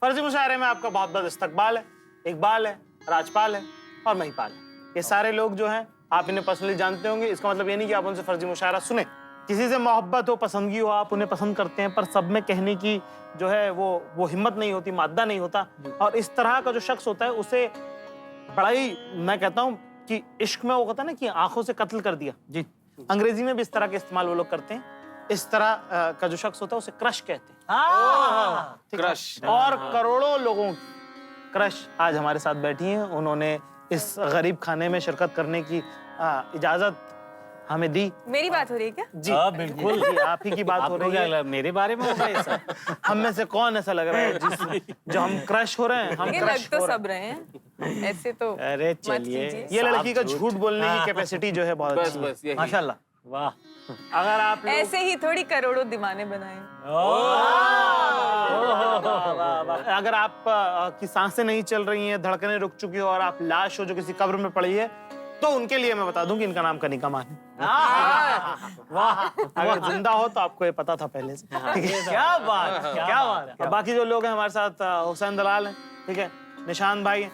फर्जी मुशायरे में आपका बहुत बड़ा इस्तकबाल है, इकबाल है, राजपाल है और महिपाल है। ये सारे लोग जो हैं आप इन्हें पर्सनली जानते होंगे। इसका मतलब ये नहीं कि आप उनसे फर्जी मुशायरा सुने। किसी से मोहब्बत हो, पसंदगी हो, आप उन्हें पसंद करते हैं, पर सब में कहने की जो है वो हिम्मत नहीं होती, मादा नहीं होता। और इस तरह का जो शख्स होता है उसे बड़ा ही, मैं कहता हूँ कि इश्क में वो होता है ना कि आंखों से कत्ल कर दिया। जी, अंग्रेजी में भी इस तरह के इस्तेमाल वो लोग करते हैं। इस तरह का जो शख्स होता है उसे क्रश कहते हैं। क्रश। और करोड़ों लोगों की क्रश आज हमारे साथ बैठी हैं। उन्होंने इस गरीब खाने में शिरकत करने की इजाजत हमें दी। मेरी बात हो रही है क्या? जी बिल्कुल। जी, आप ही की बात हो रही है। मेरे बारे में होगा ऐसा? हम में से कौन ऐसा लग रहा है जो हम क्रश हो रहे हैं? हम ये क्रश लग तो हो रहे सब रहे हैं, ऐसे तो अरे मत चलिए, कीजिए। ये लड़की का झूठ बोलने की कैपेसिटी जो है बहुत बस अच्छी है। बस यही। माशाल्लाह, वाह। अगर आप लोग ऐसे ही थोड़ी करोड़ों दीवाने बनाए। अगर आप की सांसें नहीं चल रही हैं, धड़कनें रुक चुकी हो और आप लाश हो जो किसी कब्र में पड़ी है, तो उनके लिए मैं बता दूं कि इनका नाम कनिका मान है। वाह, अगर जिंदा हो तो आपको ये पता था पहले से। ठीक है, क्या बात, क्या बात। और बाकी जो लोग हैं हमारे साथ, हुसैन दलाल हैं, ठीक है, निशान भाई हैं,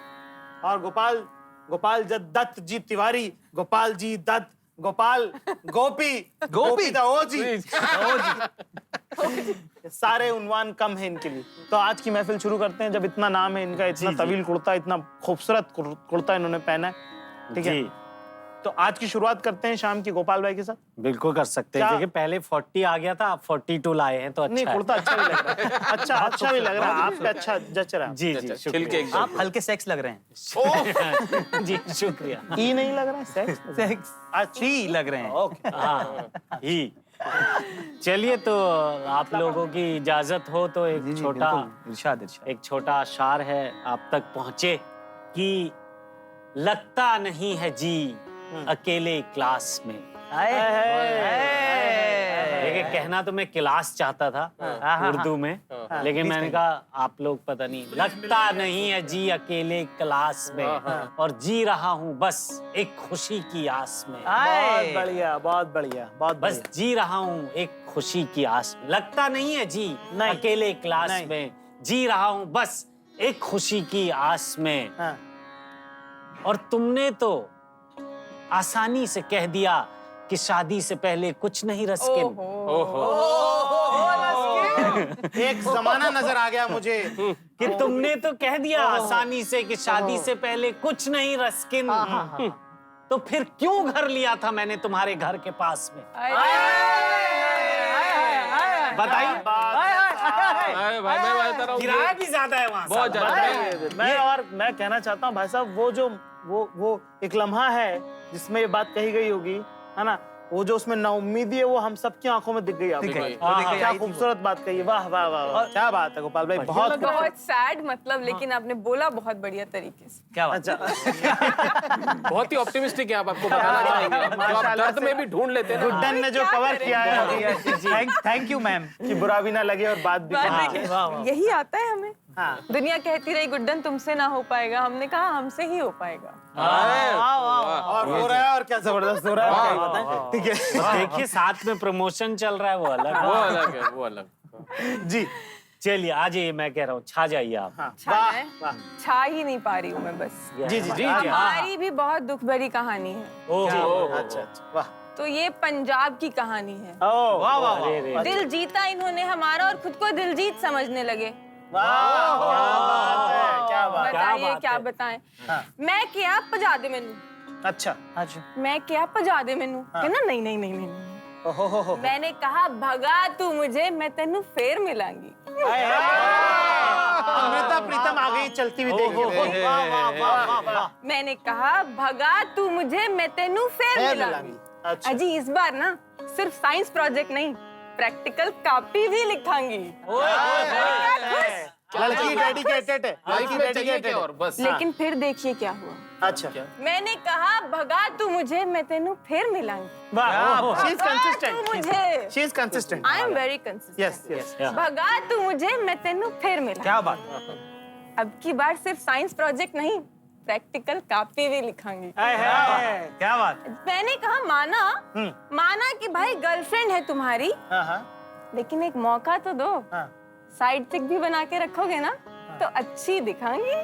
और गोपाल दत्त जी तिवारी, गोपाल जी दत्त, गोपाल गोपी दा ओजी। सारे उन्वान कम है इनके लिए। तो आज की महफिल शुरू करते हैं। जब इतना नाम है इनका, इतना तवील कुर्ता, इतना खूबसूरत कुर्ता इन्होंने पहना है, ठीक है, तो आज की शुरुआत करते हैं शाम की गोपाल भाई के साथ। बिल्कुल कर सकते हैं। देखिए पहले 40 आ गया था, आप 42 लाए हैं तो अच्छा नहीं, है। कुर्ता अच्छा भी लग रहा है। अच्छा भी लग रहा है, आप पे अच्छा जच रहा है। जी जी, छिल शुक्रिया। के एकदम। आप हल्के सेक्स लग रहे हैं। जी शुक्रिया। ई नहीं लग रहा है, सेक्स सेक्स अच्छी लग रहे हैं। ओके। हाँ ही। चलिए, तो आप लोगों की इजाजत हो तो एक छोटा इरशाद एक छोटा अशार है आप तक पहुंचे कि लगता नहीं है जी अकेले क्लास में। देखिए, कहना तो मैं क्लास चाहता था उर्दू में, लेकिन मैंने कहा आप लोग पता नहीं, लगता नहीं है जी अकेले क्लास में, और जी रहा हूँ बस एक खुशी की आस में। बहुत बढ़िया, बहुत बढ़िया, बहुत बस जी रहा हूँ एक खुशी की आस में। लगता नहीं है जी अकेले क्लास में, जी रहा हूँ बस एक खुशी की आस में। हाँ। और तुमने तो आसानी से कह दिया कि शादी से पहले कुछ नहीं रस्किन। एक जमाना नजर आ गया मुझे कि तुमने तो कह दिया आसानी से कि शादी से पहले कुछ नहीं रस्किन, तो फिर क्यों घर लिया था मैंने तुम्हारे घर के पास में? बताइए। अरे भाई, मैं बता रहा हूँ, किराया भी ज्यादा है वहाँ। बहुत ज्यादा। मैं कहना चाहता हूँ भाई साहब, वो एक लम्हा है जिसमें ये बात कही गई होगी, है ना, वो जो उसमें नाउम्मीदी है वो हम सबकी आंखों में दिख गई आपको। क्या खूबसूरत बात कही है, वाह वाह वाह वाह, क्या बात है गोपाल भाई, बहुत बहुत सैड मतलब, लेकिन आपने बोला बहुत बढ़िया तरीके से। क्या बात। अच्छा। बहुत ही ऑप्टिमिस्टिक है आप, आपको बताना चाहेंगे। जो आप दर्द में भी ढूंढ लेते हैं ना। गुड्डन ने जो कवर किया है, थैंक यू मैम। कि बुरा भी ना लगे और बात भी यही आता है हमें। हाँ। दुनिया कहती रही गुड्डन तुमसे ना हो पाएगा, हमने कहा हमसे ही हो पाएगा। और हो रहा है, और क्या जबरदस्त हो रहा है, क्या बताएं। ठीक है, देखिए साथ में प्रमोशन चल रहा है, वो अलग वो अलग है, वो अलग। जी चलिए आ जाइए, मैं कह रहा हूँ छा जाइए आप। छा छा ही नहीं पा रही हूँ मैं बस। जी जी जी, हमारी भी बहुत दुख भरी कहानी है। अच्छा अच्छा, वाह, तो ये पंजाब की कहानी है। वाह वाह, दिल जीता इन्होंने हमारा और खुद को दिलजीत समझने लगे। क्या बात, बताइए क्या बताएं। मैं क्या पजा दे मैनू, अच्छा अच्छा, मैं क्या पजा दे मैनू, कहना नहीं नहीं नहीं नहीं। ओहो, मैंने कहा भगा तू मुझे, मैं तेनू फेर मिलांगी। अमृता प्रीतम आ गई चलती हुई, देखिए, मैंने कहा भगा तू मुझे, मैं तेनू फेर मिलांगी। अच्छा, अजी इस बार ना सिर्फ साइंस प्रोजेक्ट नहीं, प्रैक्टिकल कॉपी भी लिखांगी। लड़की डेडिकेटेड है, लाइफ लड़की में चाहिए डेडिकेटेड क्या और है। बस। लेकिन फिर देखिए क्या हुआ। अच्छा, मैंने कहा भगा तू मुझे, मैं तेनू फिर मिलांगी। वाह, शी इज भगा तू कंसिस्टेंट, मुझे, she is consistent, I am very consistent. Yes yes, भगा तू मुझे, मैं तेनू फिर मिलांगी। क्या बात। अब की बार सिर्फ साइंस प्रोजेक्ट नहीं, प्रैक्टिकल कॉपी भी लिखांगी। क्या बात। मैंने कहा माना कि भाई गर्लफ्रेंड है तुम्हारी, हाँ हाँ लेकिन एक मौका तो दो। हाँ, साइड चिक भी बना के रखोगे ना? तो अच्छी दिखाऊंगी।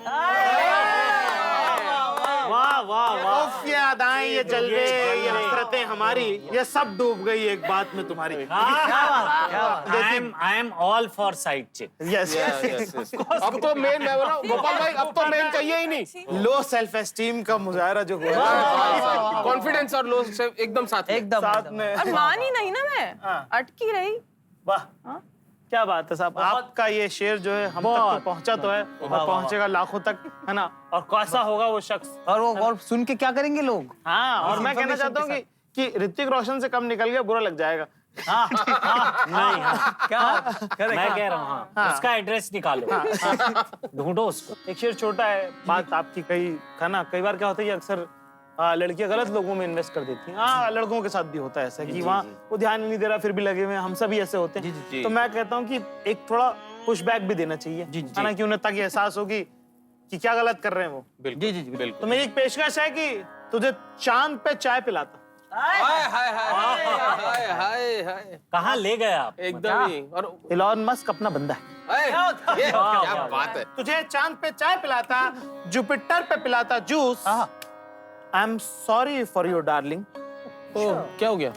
वाह वाह वाह, ये अदाएं, ये जलवे, ये हसरतें हमारी, ये सब डूब गई एक बात में तुम्हारी। I am all for side चिक। यस अब तो मेन मैं बोला गोपाल भाई, अब तो मेन चाहिए ही नहीं। लो सेल्फ एस्टीम का मुजाहरा जो हुआ है कॉन्फिडेंस और लो से एकदम साथ में। साथ में। और मानी नहीं ना मैं, अटकी रही। वाह क्या बात है साहब, आपका ये शेर जो है हम तक तो पहुंचा तो है और पहुंचेगा लाखों तक, है ना। और कैसा होगा वो शख्स, और सुन के क्या करेंगे लोग? हाँ। और मैं कहना चाहता हूँ कि ऋतिक रोशन से कम निकल गया बुरा लग जाएगा। नहीं क्या मैं कह रहा हूँ, हाँ, उसका एड्रेस निकालो, ढूंढो उसको। एक शेर छोटा है, बात आपकी कई है ना। कई बार क्या होता है कि अक्सर लड़कियां गलत लोगों में इन्वेस्ट कर देती हैं। हाँ, लड़कों के साथ भी होता है ऐसा कि वहाँ वो ध्यान ही नहीं दे रहा, फिर भी लगे हुए हैं। हम सभी ऐसे होते हैं। तो मैं कहता हूँ कि एक थोड़ा पुश बैक भी देना चाहिए, है ना, कि उन्हें ताकि एहसास होगी कि क्या गलत कर रहे हैं वो। बिल्कुल जी बिल्कुल। तो मेरी एक पेशकश है कि तुझे चांद पे चाय पिलाता। हाय हाय हाय हाय हाय हाय, कहाँ ले गए आप? एकदम ही। और इलॉन मस्क अपना बंदा है। ये क्या बात है। तुझे चांद पे चाय पिलाता, जुपिटर पे पिलाता juice. I am sorry for your darling. क्या हो गया?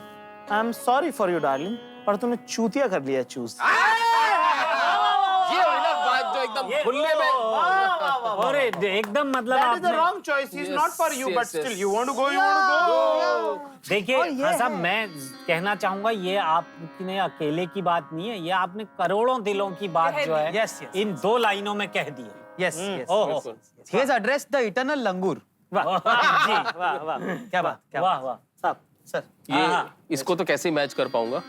I am sorry for your darling, पर तूने चूतिया कर लिया चूस। ये हुई ना बात जो एकदम खुले में। और एकदम मतलब That is the आपने wrong choice. He's not for you, yes, but yes. still you want to go, you want to go. देखिए हाँ साहब, मैं कहना चाहूंगा ये आपने अकेले की बात नहीं है, ये आपने करोड़ों दिलों की बात जो है Yes, yes, इन 2 लाइनों में कह दी है। यस यस, ओहो, he has addressed the eternal langur। वाह जी, वाह वाह, क्या बात, क्या वाह वाह साहब सर। ये इसको तो कैसे मैच कर पाऊंगा,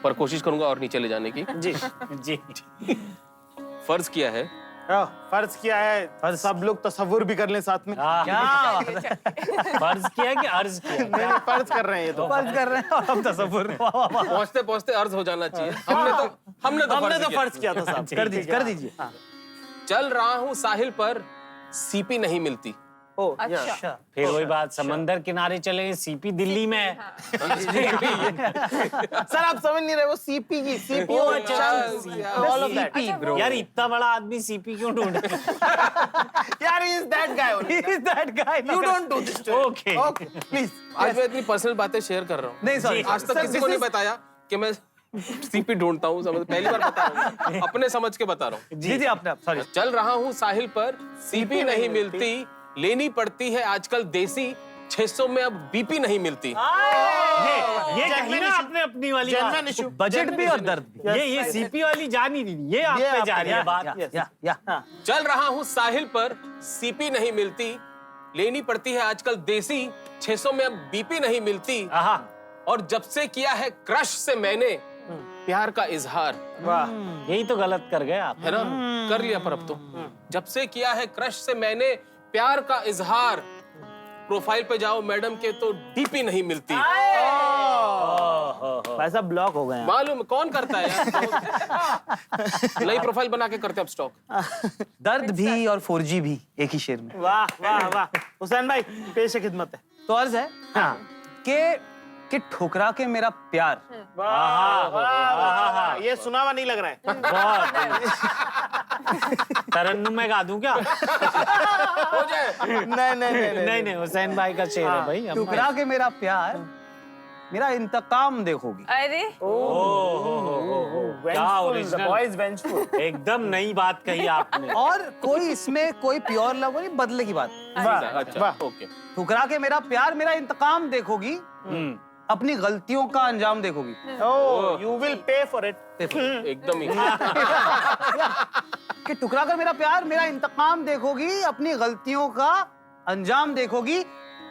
पर कोशिश करूंगा और नीचे ले जाने की। जी जी। फर्ज किया है, फर्ज किया है, सब लोग तसव्वुर भी कर लें साथ में। क्या फर्ज किया कि अर्ज किया? नहीं, फर्ज कर रहे हैं ये तो। फर्ज कर रहे हैं और हम तसव्वुर। पहुंचते पहुंचते अर्ज हो जाना चाहिए। हमने तो फर्ज किया था साहब। कर दीजिए। चल रहा हूँ साहिल पर, सीपी नहीं मिलती। अच्छा, फिर वही बात, समंदर किनारे चले, सीपी दिल्ली में है। सर आप समझ नहीं रहे, वो सीपी की सीपी ओ, और अच्छा, all of that. यार इतना बड़ा आदमी सीपी क्यों ढूंढ रहा यार he is that guy only. He is that guy। You don't do this to him. Okay. Okay, please. आज मैं इतनी पर्सनल बातें शेयर कर रहा हूँ। नहीं सॉरी, आज तक किसी को नहीं बताया कि मैं सीपी ढूंढता हूँ। समझ, पहली बार बता रहा हूँ, अपने समझ के बता रहा हूँ। जी आपने सॉरी। चल रहा हूँ साहिल पर, सीपी नहीं मिलती, लेनी पड़ती है आजकल देसी, 600 में अब बीपी नहीं मिलती। ये कही ना आपने अपनी वाली बात। Genuine issue. बजट भी और दर्द भी। ये सीपी वाली जा नहीं रही, ये आप पे जा रही है बात। या चल रहा हूँ साहिल पर, सीपी नहीं मिलती, लेनी पड़ती है आजकल देसी, 600 में अब बीपी नहीं मिलती। आहा, और जब से किया है क्रश से मैंने प्यार का इजहार, वाह यही तो गलत कर गए आप। है ना, कर लिया। पर अब तो जब से किया है क्रश से मैंने प्यार का इजहार, प्रोफाइल पे जाओ मैडम के तो डीपी नहीं मिलती। पैसा ब्लॉक हो गए हैं। मालूम कौन करता है यार। नई प्रोफाइल बना के करते अब स्टॉक। दर्द भी और 4G भी एक ही शेर में। वाह वाह वाह, हुसैन भाई पेश खिदमत है। तो अर्ज है हाँ कि ठुकरा के मेरा प्यार। वाह वाह, ये सुना हुआ नहीं लग रहा है। तरन्नुम में गा दूं क्या? हो जाए। नहीं नहीं हुसैन भाई का शेर है भाई। ठुकरा के मेरा प्यार, मेरा इंतकाम देखोगी। अरे क्या ओरिजिनल, बॉयज वेंचफुल। एकदम नई बात कही आपने। और कोई इसमें कोई प्योर लव नहीं, बदले की बात। अच्छा ओके। ठुकरा के मेरा प्यार, मेरा इंतकाम देखोगी, अपनी गलतियों का अंजाम देखोगी। Oh, you will pay for it. एकदम ही। कि ठुकरा कर मेरा प्यार, मेरा इंतकाम देखोगी, अपनी गलतियों का अंजाम देखोगी।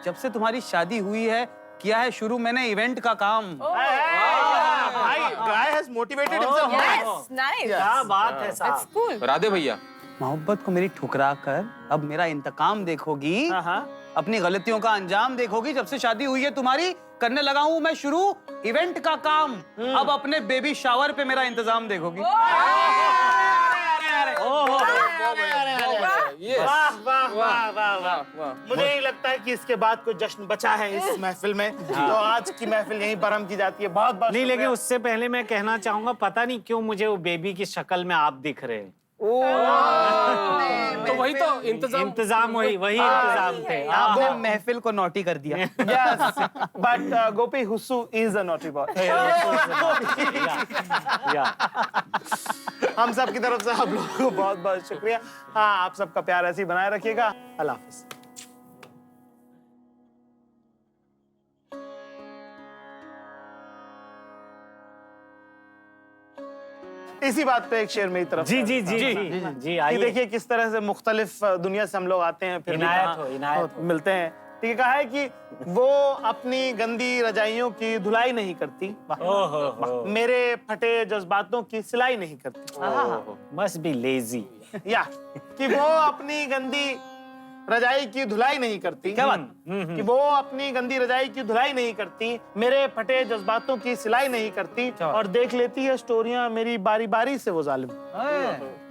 जब से तुम्हारी शादी हुई है, किया है शुरू मैंने इवेंट का काम। भाई, guy has motivated himself. Yes, nice, क्या बात है दैट्स साहब। कूल। राधे भैया, मोहब्बत को मेरी ठुकरा कर अब मेरा इंतकाम देखोगी, अपनी गलतियों का अंजाम देखोगी। जब से शादी हुई है तुम्हारी, करने लगा हूं मैं शुरू इवेंट का काम। अब अपने बेबी शावर पे मेरा इंतजाम देखोगी। ये वाह वाह वाह वाह वाह। वाह। मुझे नहीं लगता है कि इसके बाद कोई जश्न बचा है इस महफिल में। तो आज की महफिल यहीं पर हम की जाती है। बहुत बहुत नहीं, लेकिन शुक्रिया। उससे पहले मैं कहना चाहूंगा, पता नहीं क्यों मुझे वो बेबी की शक्ल में आप दिख रहे हैं। तो वही तो इंतजाम वही इंतजाम थे। आपने महफिल को नोटी कर दिया। Yes, but Gopi Husu is a naughty boy. हम सब की तरफ से आप लोगों को बहुत बहुत शुक्रिया। हाँ, आप सबका प्यार ऐसे ही बनाए रखिएगा। अल्लाह हाफिज। इसी बात पे एक शेर मेरी तरफ जी से। जी जी जी जी कि आइए। देखिए किस तरह से मुख्तलिफ दुनिया से हम लोग आते हैं, फिर भी इनायत हो। मिलते हैं। ठीक है, कहा है कि वो अपनी गंदी रजाइयों की धुलाई नहीं करती, ओहो मेरे फटे जज्बातों की सिलाई नहीं करती। Must be lazy. या कि वो अपनी गंदी रजाई की धुलाई नहीं करती। क्या बात? कि वो अपनी गंदी रजाई की धुलाई नहीं करती, मेरे फटे जज्बातों की सिलाई नहीं करती, और देख लेती है स्टोरियां मेरी बारी बारी से वो जालिम।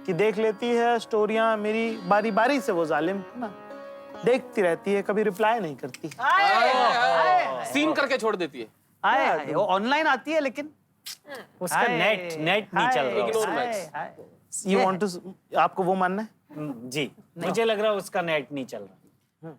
कि देख लेती है स्टोरियां मेरी बारी बारी से वो जालिम ना, देखती रहती है, कभी रिप्लाई नहीं करती। सीन करके छोड़ देती है। आए वो ऑनलाइन आती है लेकिन उसका नेट नहीं चल रहा Ignore उसका। Max। You want to, आपको वो मानना है? जी मुझे लग रहा है उसका नेट नहीं चल रहा।